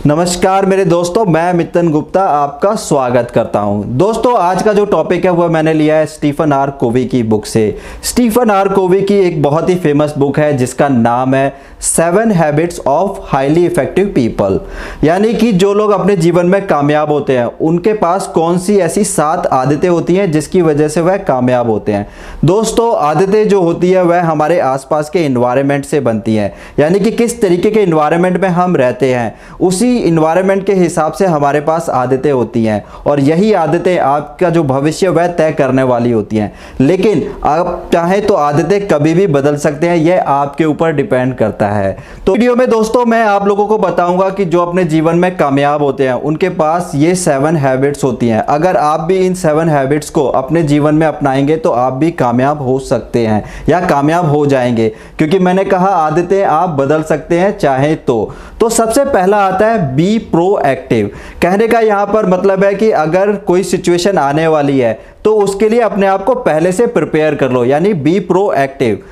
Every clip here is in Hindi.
नमस्कार मेरे दोस्तों, मैं मितन गुप्ता आपका स्वागत करता हूं। दोस्तों, आज का जो टॉपिक है वह मैंने लिया है स्टीफन आर कोवी की बुक से। स्टीफन आर कोवी की एक बहुत ही फेमस बुक है जिसका नाम है 7 habits of highly effective people, यानी कि जो लोग अपने जीवन में कामयाब होते हैं उनके पास कौन सी ऐसी 7 आदतें होती हैं जिसकी वजह से वह कामयाब होते हैं। दोस्तों, आदतें जो होती है वह हमारे आसपास के इन्वायरमेंट से बनती हैं, यानी कि किस तरीके के इन्वायरमेंट में हम रहते हैं उसी इन्वायरमेंट के हिसाब से हमारे पास आदतें होती हैं, और यही आदतें आपका जो भविष्य वह तय करने वाली होती हैं। लेकिन आप चाहें तो आदतें कभी भी बदल सकते हैं, यह आपके ऊपर डिपेंड करता है। तो वीडियो में दोस्तों मैं आप लोगों को बताऊंगा कि जो अपने जीवन में कामयाब होते हैं उनके पास ये 7 हैबिट्स होती हैं। अगर आप भी इन 7 हैबिट्स को अपने जीवन में अपनाएंगे तो आप भी कामयाब हो सकते हैं या कामयाब हो जाएंगे, क्योंकि मैंने कहा आदतें आप बदल सकते हैं चाहे तो सबसे पहला आता है बी प्रोएक्टिव। कहने का यहाँ पर मतलब है कि अगर कोई सिचुएशन आने वाली है तो उसके लिए अपने आप को पहले से प्रिपेयर कर लो, यानी बी प्रोएक्टिव।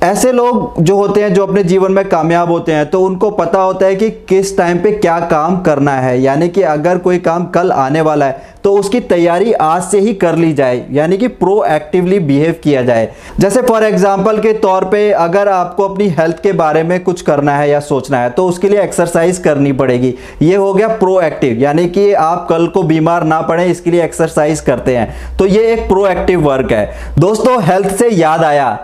ऐसे लोग जो होते हैं जो अपने जीवन में कामयाब होते हैं तो उनको पता होता है कि किस टाइम पे क्या काम करना है, यानी कि अगर कोई काम कल आने वाला है तो उसकी तैयारी आज से ही कर ली जाए, यानी कि प्रोएक्टिवली बिहेव किया जाए। जैसे फॉर एग्जांपल के तौर पे अगर आपको अपनी हेल्थ के बारे में कुछ करना है या सोचना है तो उसके लिए एक्सरसाइज करनी पड़ेगी। ये हो गया प्रोएक्टिव, यानी कि आप कल को बीमार ना पड़े इसके लिए एक्सरसाइज करते हैं, तो ये एक प्रोएक्टिव वर्क है। दोस्तों, हेल्थ से याद आया,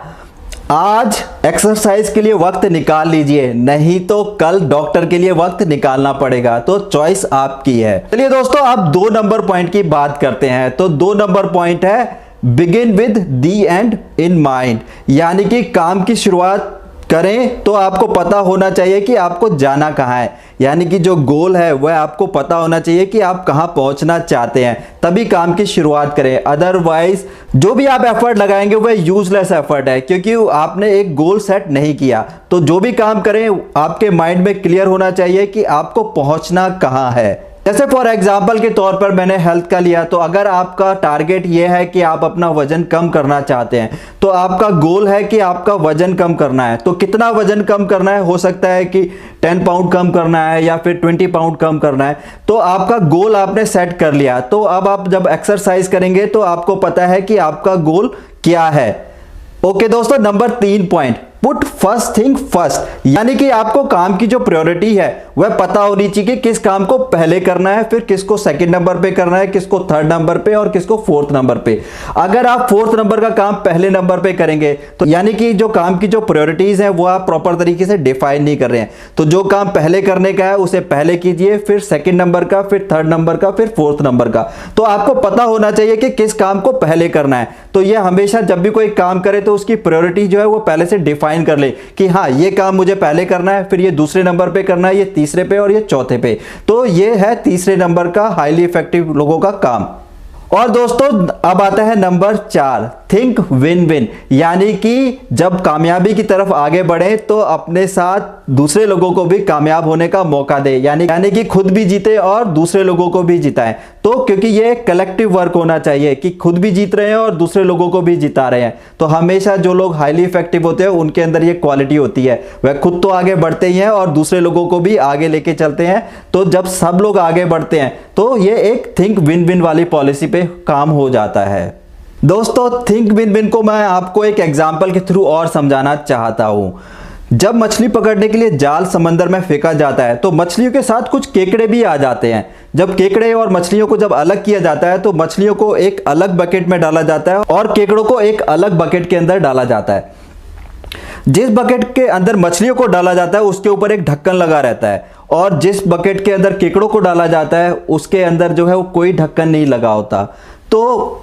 आज एक्सरसाइज के लिए वक्त निकाल लीजिए, नहीं तो कल डॉक्टर के लिए वक्त निकालना पड़ेगा, तो चॉइस आपकी है। चलिए दोस्तों, अब 2 नंबर पॉइंट की बात करते हैं। तो 2 नंबर पॉइंट है begin with the and in mind, यानी कि काम की शुरुआत करें तो आपको पता होना चाहिए कि आपको जाना कहाँ है, यानी कि जो गोल है वह आपको पता होना चाहिए कि आप कहाँ पहुंचना चाहते हैं, तभी काम की शुरुआत करें। अदरवाइज जो भी आप एफर्ट लगाएंगे वह यूजलेस एफर्ट है, क्योंकि आपने एक गोल सेट नहीं किया। तो जो भी काम करें आपके माइंड में क्लियर होना चाहिए कि आपको पहुंचना कहाँ है। जैसे फॉर एग्जाम्पल के तौर पर मैंने हेल्थ का लिया, तो अगर आपका टारगेट ये है कि आप अपना वजन कम करना चाहते हैं तो आपका गोल है कि आपका वजन कम करना है, तो कितना वजन कम करना है, हो सकता है कि 10 पाउंड कम करना है या फिर 20 पाउंड कम करना है, तो आपका गोल आपने सेट कर लिया। तो अब आप जब एक्सरसाइज करेंगे तो आपको पता है कि आपका गोल क्या है। ओके दोस्तों, number 3 point, put first thing first, यानी कि आपको काम की जो प्रायोरिटी है वह पता होनी चाहिए कि किस काम को पहले करना है, फिर किसको सेकंड नंबर पे करना है, किसको थर्ड नंबर पे और किसको फोर्थ नंबर पे। अगर आप फोर्थ नंबर का काम पहले नंबर पे करेंगे तो यानी कि जो काम की जो प्रायोरिटीज है वो आप प्रॉपर तरीके से डिफाइन नहीं कर रहे हैं। तो जो काम पहले करने का है उसे पहले कीजिए, फिर सेकंड नंबर का, फिर थर्ड नंबर का, फिर फोर्थ नंबर का। तो आपको पता होना चाहिए कि किस काम को पहले करना है। तो यह हमेशा जब भी कोई काम करे तो उसकी प्रायोरिटी जो है वो पहले से डिफाइन कर ले कि हाँ ये काम मुझे पहले करना है, फिर ये दूसरे नंबर पे करना है, ये तीसरे पे और ये चौथे पे। तो ये है तीसरे नंबर का हाईली इफेक्टिव लोगों का काम। और दोस्तों, अब आता है नंबर 4, थिंक विन विन, यानी कि जब कामयाबी की तरफ आगे बढ़े तो अपने साथ दूसरे लोगों को भी कामयाब होने का मौका दे, यानी कि खुद भी जीते और दूसरे लोगों को भी जिताएं। तो क्योंकि ये कलेक्टिव वर्क होना चाहिए कि खुद भी जीत रहे हैं और दूसरे लोगों को भी जिता रहे हैं। तो हमेशा जो लोग हाईली इफेक्टिव होते हैं उनके अंदर ये क्वालिटी होती है, वह खुद तो आगे बढ़ते ही हैं और दूसरे लोगों को भी आगे लेके चलते हैं। तो जब सब लोग आगे बढ़ते हैं तो ये एक थिंक विन विन वाली पॉलिसी पे काम हो जाता है। दोस्तों, थिंक विन विन को मैं आपको एक एग्जांपल के थ्रू और समझाना चाहता हूं। जब मछली पकड़ने के लिए जाल समंदर में फेंका जाता है तो मछलियों के साथ कुछ केकड़े भी आ जाते हैं। जब केकड़े और मछलियों को जब अलग किया जाता है तो मछलियों को एक अलग बकेट में डाला जाता है और केकड़ों को एक अलग बकेट के अंदर डाला जाता है। जिस बकेट के अंदर मछलियों को डाला जाता है उसके ऊपर एक ढक्कन लगा रहता है, और जिस बकेट के अंदर केकड़ों को डाला जाता है उसके अंदर जो है वो कोई ढक्कन नहीं लगा होता। तो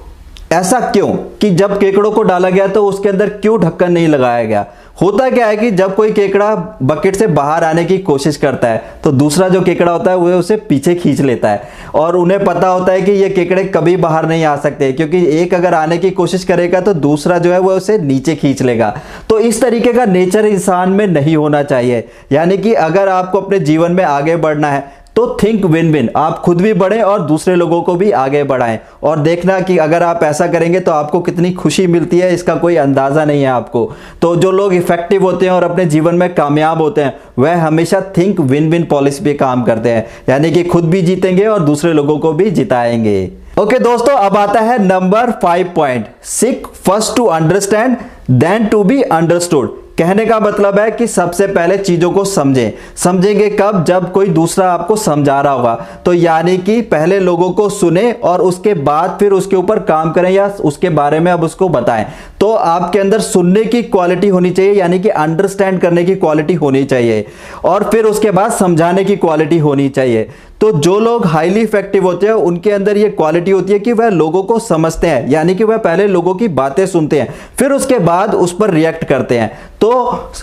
ऐसा क्यों कि जब केकड़ों को डाला गया तो उसके अंदर क्यों ढक्कन नहीं लगाया गया? होता क्या है कि जब कोई केकड़ा बकेट से बाहर आने की कोशिश करता है तो दूसरा जो केकड़ा होता है वो उसे पीछे खींच लेता है, और उन्हें पता होता है कि ये केकड़े कभी बाहर नहीं आ सकते, क्योंकि एक अगर आने की कोशिश करेगा तो दूसरा जो है वो उसे नीचे खींच लेगा। तो इस तरीके का नेचर इंसान में नहीं होना चाहिए। यानी कि अगर आपको अपने जीवन में आगे बढ़ना है तो थिंक विन विन, आप खुद भी बढ़े और दूसरे लोगों को भी आगे बढ़ाएं। और देखना कि अगर आप ऐसा करेंगे तो आपको कितनी खुशी मिलती है, इसका कोई अंदाजा नहीं है आपको। तो जो लोग इफेक्टिव होते हैं और अपने जीवन में कामयाब होते हैं वह हमेशा थिंक विन विन पॉलिसी पे काम करते हैं, यानी कि खुद भी जीतेंगे और दूसरे लोगों को भी जिताएंगे। ओके दोस्तों, अब आता है number 5 point, seek first to understand then to be understood. कहने का मतलब है कि सबसे पहले चीजों को समझेंगे कब, जब कोई दूसरा आपको समझा रहा होगा। तो यानी कि पहले लोगों को सुने और उसके बाद फिर उसके ऊपर काम करें या उसके बारे में अब उसको बताएं। तो आपके अंदर सुनने की क्वालिटी होनी चाहिए, यानी कि अंडरस्टैंड करने की क्वालिटी होनी चाहिए, और फिर उसके बाद समझाने की क्वालिटी होनी चाहिए। तो जो लोग हाईली इफेक्टिव होते हैं उनके अंदर ये क्वालिटी होती है कि वह लोगों को समझते हैं, यानी कि वह पहले लोगों की बातें सुनते हैं फिर उसके बाद उस पर रिएक्ट करते हैं। तो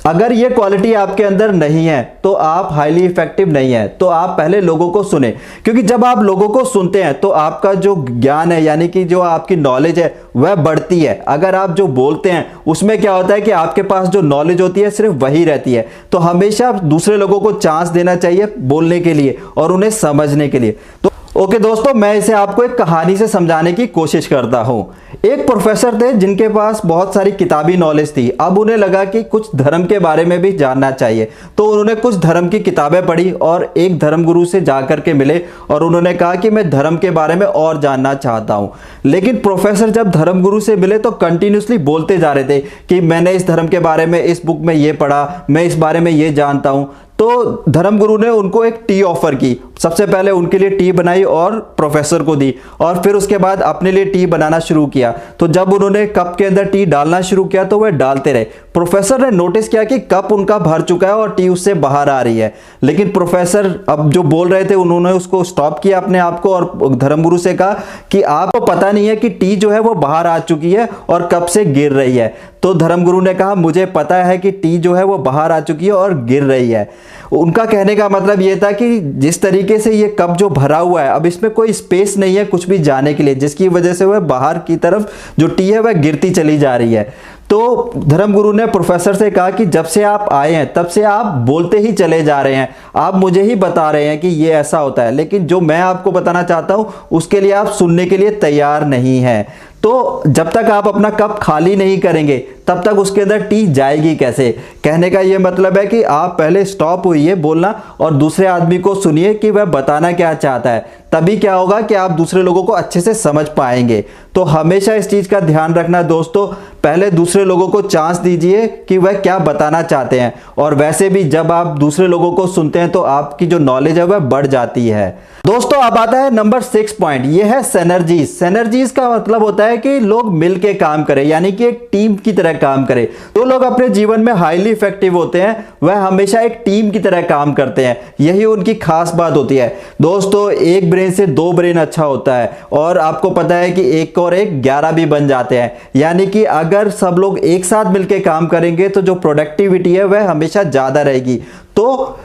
अगर ये क्वालिटी आपके अंदर नहीं है तो आप हाईली इफेक्टिव नहीं है। तो आप पहले लोगों को सुने, क्योंकि जब आप लोगों को सुनते हैं तो आपका जो ज्ञान है, यानी कि जो आपकी नॉलेज है वह बढ़ती है। अगर आप जो बोलते हैं उसमें क्या होता है कि आपके पास जो नॉलेज होती है सिर्फ वही रहती है। तो हमेशा दूसरे लोगों को चांस देना चाहिए बोलने के लिए और उन्हें समझने के लिए। तो ओके दोस्तों, मैं इसे आपको एक कहानी से समझाने की कोशिश करता हूं। एक प्रोफेसर थे जिनके पास बहुत सारी किताबी नॉलेज थी। अब उन्हें लगा कि कुछ धर्म के बारे में भी जानना चाहिए, तो उन्होंने कुछ धर्म की किताबें पढ़ी और एक धर्मगुरु से जाकर के मिले और उन्होंने कहा कि मैं धर्म के बारे में और जानना चाहता हूं। लेकिन प्रोफेसर जब धर्मगुरु से मिले तो कंटिन्यूसली बोलते जा रहे थे कि मैंने इस धर्म के बारे में इस बुक में ये पढ़ा, मैं इस बारे में ये जानता हूं। तो धर्मगुरु ने उनको एक टी ऑफर की। सबसे पहले उनके लिए टी बनाई और प्रोफेसर को दी, और फिर उसके बाद अपने लिए टी बनाना शुरू किया। तो जब उन्होंने कप के अंदर टी डालना शुरू किया तो वह डालते रहे। प्रोफेसर ने नोटिस किया कि कप उनका भर चुका है और टी उससे बाहर आ रही है। लेकिन प्रोफेसर अब जो बोल रहे थे उन्होंने उसको स्टॉप किया अपने आप को और धर्मगुरु से कहा कि आपको पता नहीं है कि टी जो है वो बाहर आ चुकी है और कप से गिर रही है। तो धर्मगुरु ने कहा मुझे पता है कि टी जो है वो बाहर आ चुकी है और गिर रही है। उनका कहने का मतलब ये था कि जिस तरीके से ये कप जो भरा हुआ है अब इसमें कोई स्पेस नहीं है कुछ भी जाने के लिए, जिसकी वजह से वह बाहर की तरफ जो टी है वह गिरती चली जा रही है। तो धर्मगुरु ने प्रोफेसर से कहा कि जब से आप आए हैं तब से आप बोलते ही चले जा रहे हैं, आप मुझे ही बता रहे हैं कि ये ऐसा होता है, लेकिन जो मैं आपको बताना चाहता हूं उसके लिए आप सुनने के लिए तैयार नहीं हैं। तो जब तक आप अपना कप खाली नहीं करेंगे तब तक उसके अंदर टी जाएगी कैसे। कहने का यह मतलब है कि आप पहले स्टॉप होइए बोलना और दूसरे आदमी को सुनिए कि वह बताना क्या चाहता है, तभी क्या होगा कि आप दूसरे लोगों को अच्छे से समझ पाएंगे। तो हमेशा इस चीज का ध्यान रखना दोस्तों, पहले दूसरे लोगों को चांस दीजिए कि वह क्या बताना चाहते हैं। और वैसे भी जब आप दूसरे लोगों को सुनते हैं तो आपकी जो नॉलेज है वह बढ़ जाती है। दोस्तों अब आता है नंबर 6 पॉइंट, यह है सिनर्जीज। सिनर्जीज का मतलब होता है कि लोग मिलके काम करें, यानी कि एक टीम की तरह काम करें। जो लोग अपने जीवन में हाईली इफेक्टिव होते हैं वह हमेशा एक टीम की तरह काम करते हैं, यही उनकी खास बात होती है। दोस्तों एक ब्रेन से 2 ब्रेन अच्छा होता है, और आपको पता है कि 1 और 1 11 भी बन जाते हैं। यानी कि अगर सब लोग एक साथ मिलकर काम करेंगे तो जो प्रोडक्टिविटी है वह हमेशा ज्यादा रहेगी। तो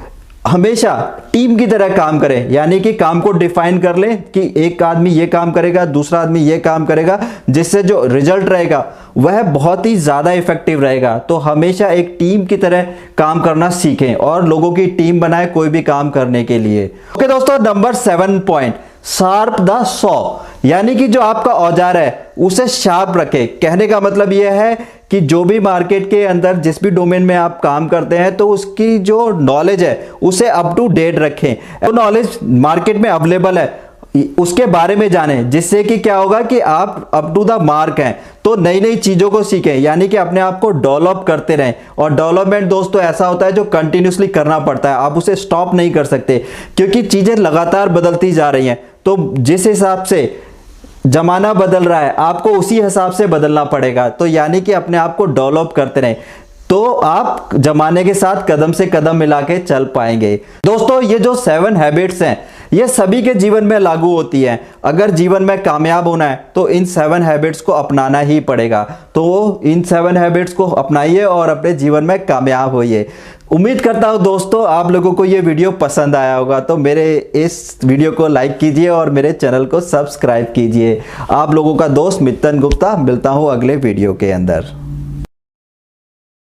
हमेशा टीम की तरह काम करें, यानी कि काम को डिफाइन कर लें कि एक आदमी ये काम करेगा, दूसरा आदमी ये काम करेगा, जिससे जो रिजल्ट रहेगा वह बहुत ही ज्यादा इफेक्टिव रहेगा। तो हमेशा एक टीम की तरह काम करना सीखें और लोगों की टीम बनाएं कोई भी काम करने के लिए। ओके दोस्तों, number 7 point, sharp the saw, यानी कि जो आपका औजार है उसे शार्प रखें। कहने का मतलब यह है कि जो भी मार्केट के अंदर जिस भी डोमेन में आप काम करते हैं तो उसकी जो नॉलेज है उसे अप टू डेट रखें। जो नॉलेज मार्केट में अवेलेबल है उसके बारे में जानें, जिससे कि क्या होगा कि आप अप टू द मार्क हैं। तो नई नई चीजों को सीखें, यानी कि अपने आप को डेवलप करते रहें। और डेवलपमेंट दोस्तों ऐसा होता है जो कंटिन्यूसली करना पड़ता है, आप उसे स्टॉप नहीं कर सकते क्योंकि चीजें लगातार बदलती जा रही हैं। तो जिस हिसाब से जमाना बदल रहा है आपको उसी हिसाब से बदलना पड़ेगा। तो यानी कि अपने आप को डेवलप करते रहें, तो आप जमाने के साथ कदम से कदम मिला के चल पाएंगे। दोस्तों ये जो 7 हैबिट्स हैं ये सभी के जीवन में लागू होती है। अगर जीवन में कामयाब होना है तो इन 7 हैबिट्स को अपनाना ही पड़ेगा। तो इन 7 हैबिट्स को अपनाइए और अपने जीवन में कामयाब होइए। उम्मीद करता हूं दोस्तों आप लोगों को ये वीडियो पसंद आया होगा। तो मेरे इस वीडियो को लाइक कीजिए और मेरे चैनल को सब्सक्राइब कीजिए। आप लोगों का दोस्त मित्तन गुप्ता, मिलता हूं अगले वीडियो के अंदर।